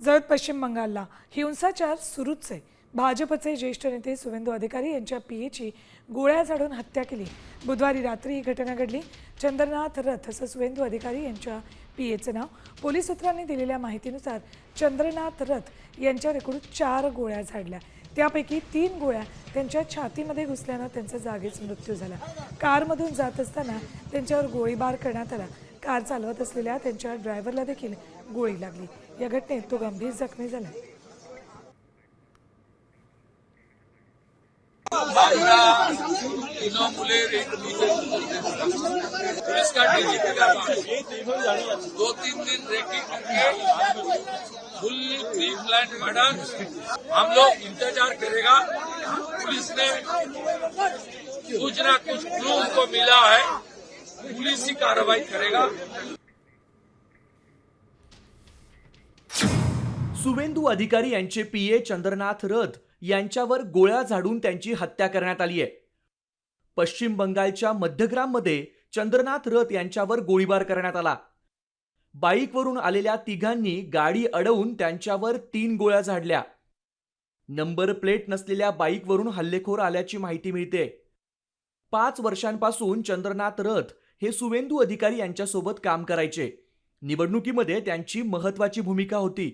जळत पश्चिम बंगालला हिंसाचार सुरूच आहे. भाजपचे ज्येष्ठ नेते सुवेंदू अधिकारी यांच्या पीएची गोळ्या झाडून हत्या केली. बुधवारी रात्री ही घटना घडली. चंद्रनाथ रथ असं सुवेंदू अधिकारी यांच्या पीएचं नाव. पोलीस सूत्रांनी दिलेल्या माहितीनुसार चंद्रनाथ रथ यांच्यावर एकूण 4 गोळ्या झाडल्या. त्यापैकी 3 गोळ्या त्यांच्या छातीमध्ये घुसल्यानं त्यांचा जागीच मृत्यू झाला. कारमधून जात असताना त्यांच्यावर गोळीबार करण्यात आला. कार चालवत असलेल्या त्यांच्या ड्रायव्हरला देखील गोळी लागली. या घटनेत तो गंभीर जखमी झाला. तीनों मुलेर एक पुलिस का डीजीपी का 2-3 दिन रेकी करके फुल्ली प्री प्लान मर्डर हम लोग इंतजार करेगा। पुलिस ने कुछ ना कुछ क्लू को मिला है, पुलिस ही कार्रवाई करेगा। सुवेंदू अधिकारी यांचे पीए चंद्रनाथ रथ यांच्यावर गोळ्या झाडून त्यांची हत्या करण्यात आली आहे. पश्चिम बंगालच्या मध्यग्राममध्ये चंद्रनाथ रथ यांच्यावर गोळीबार करण्यात आला. बाईकवरून आलेल्या तिघांनी गाडी अडवून त्यांच्यावर 3 गोळ्या झाडल्या. नंबर प्लेट नसलेल्या बाईकवरून हल्लेखोर आल्याची माहिती मिळते. 5 वर्षांपासून चंद्रनाथ रथ हे सुवेंदू अधिकारी यांच्यासोबत काम करायचे. निवडणुकीमध्ये त्यांची महत्त्वाची भूमिका होती.